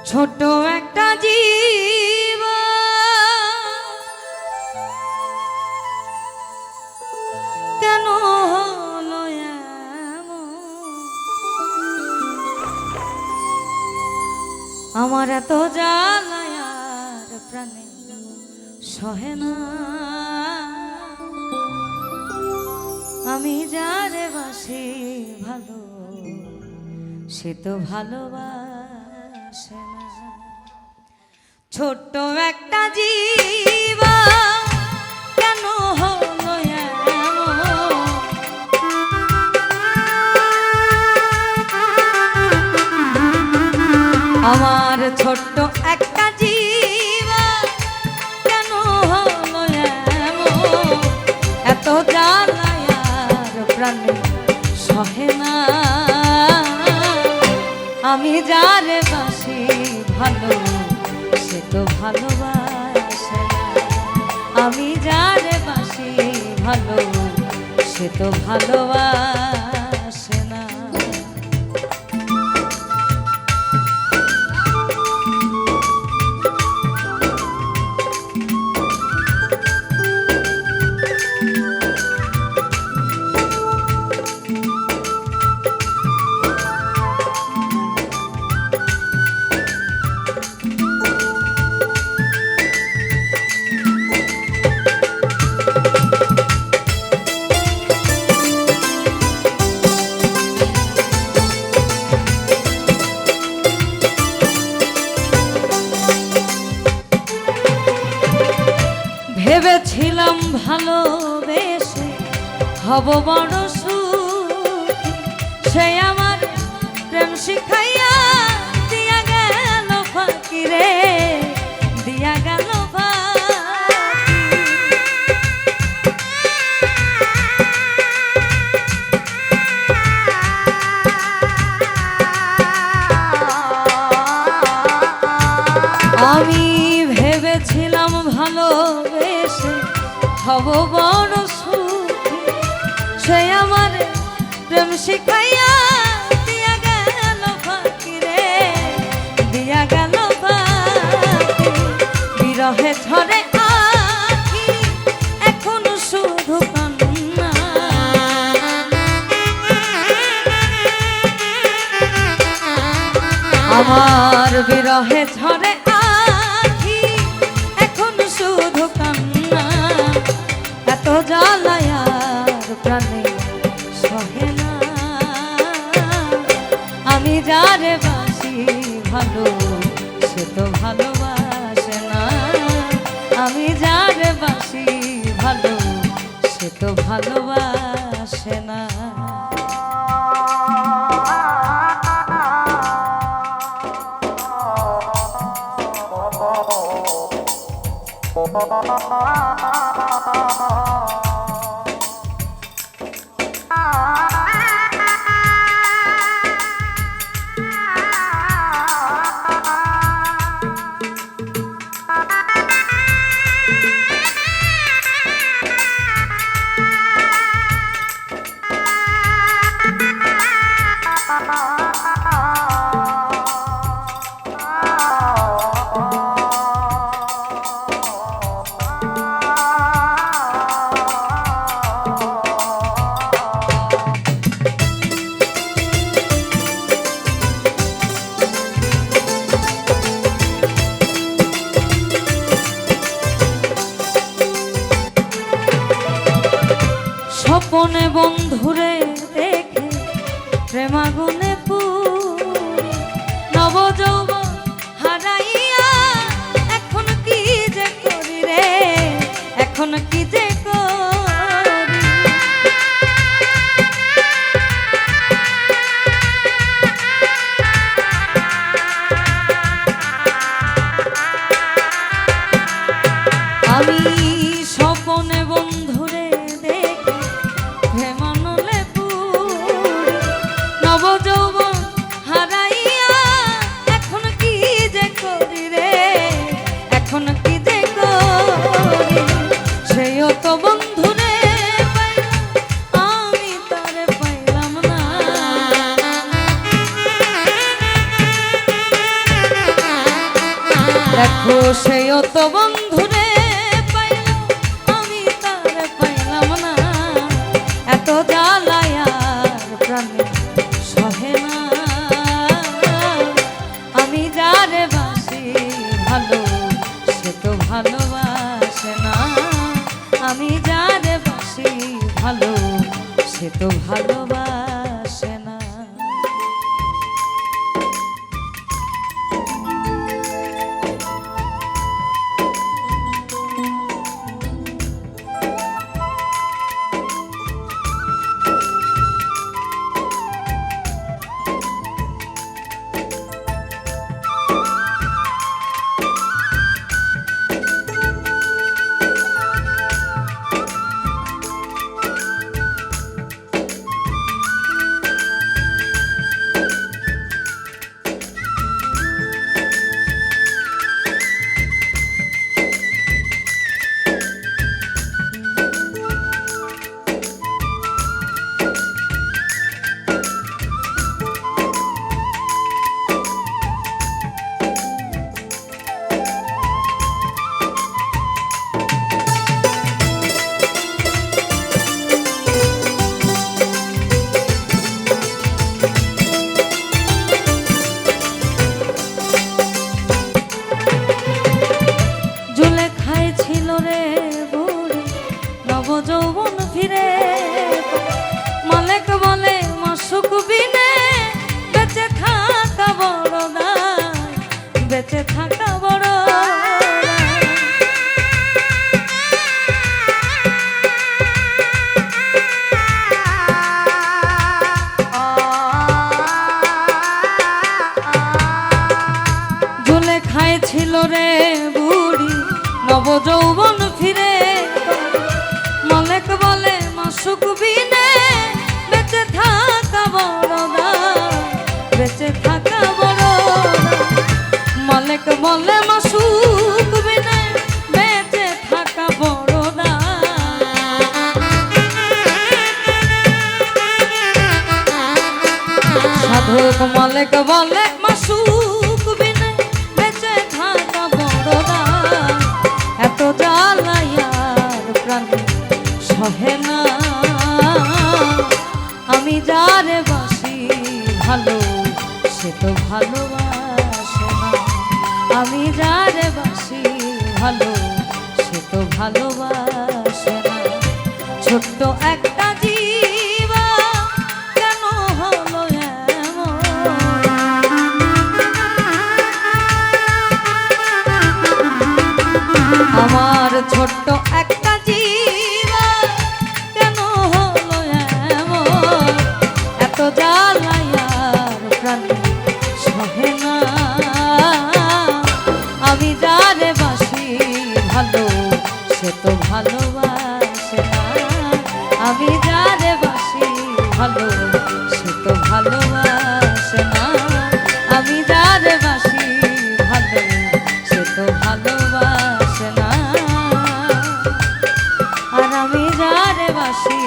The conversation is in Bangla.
ছোট একটা জীব কেন হলো এমন? আমার এত জ্বালায় আর প্রাণে সহে না। আমি যারে বাসি ভালো সে তো ভালোবাসে না। ছোট্ট একটা জীব কেন হলো এমন? আমার ছোট্ট একটা জীব কেন হলো এমন? এত জ্বালায় আর প্রাণে সহে না। আমি যারে বাসি ভালো সে তো ভালোবাসে না। আমি যারে বাসি ভালো সে তো ভালোবাসে না। ভেবেছিলাম ভালোবেসে হব বড় সুখী, সে আমার প্রেম শিখাইয়া দিয়া গেল ফাঁকি রে, দিয়া গেল আমি ভেবেছিলাম ভালোবেসে হব বড় সুখী, সে আমার প্রেম শিখাইয়া দিয়া গেল ফাঁকি রে, দিয়া গেল ফাঁকি। বিরহে ঝরে আখি এখন শুধু কান্না, আমার বিরহে ঝরে আখি এখন শুধু কান্না। এত জ্বালায় আর প্রাণে সহে না। আমি যারে বাসি ভালো সে তো ভালোবাসে না। আমি যারে বাসি ভালো সে তো ভালোবাসে না। স্বপনে বন্ধুরে দেখে প্রেমাগুনে পুরি, নব যৌবন হারাইয়া এখন কি যে করি রে, এখন কি যে করি। আমি স্বপনে বন্ধুরে দেখে নব দেখো সেও তো বন্ধুরে পাইল, আমি তার পাইলাম না। এত জ্বালায় আর প্রাণে সহে না। আমি যারে বাসি ভালো, সে তো ভালোবাসে না। আমি যারে বাসি ভালো, সে তো ভালোবাসে না। যৌবন ফিরে মালিক বলে মাসুক বিনে বেঁচে থাকা বড় দায়, বেঁচে থাকা বড়। ঝুলে খাইছিল রে বুড়ি নবযৌবন ফিরে, মালিক বলে মাসুক বিনে বেঁচে থাকা বড় দায়, বেঁচে থাকা বড়। মালিক বলে মাসুক বিনে বেঁচে থাকা বড় দায়। সাধক মালিক বলে মাসুক বিনে বেঁচে থাকা বড় দায়। এত জ্বালায়ার প্রাণে সহে না। আমি যারে বাসি ভালো, সে তো ভালোবাসে না। আমি যারে বাসি ভালো, সে তো ভালোবাসে না। ছোট্ট একটা জীবা কেন হলো এমন, আমার ছোট্ট একটা জীবা কেন হলো এমন। এত জ্বালায়ার প্রাণে সহে না। আমি যারে বাসি ভালো, সে তো ভালোবাসে না। আমি যারে বাসি ভালো, সে তো ভালোবাসে না। আমি যারে বাসি ভালো, সে তো ভালোবাসে না। আর আমি যারে বাসি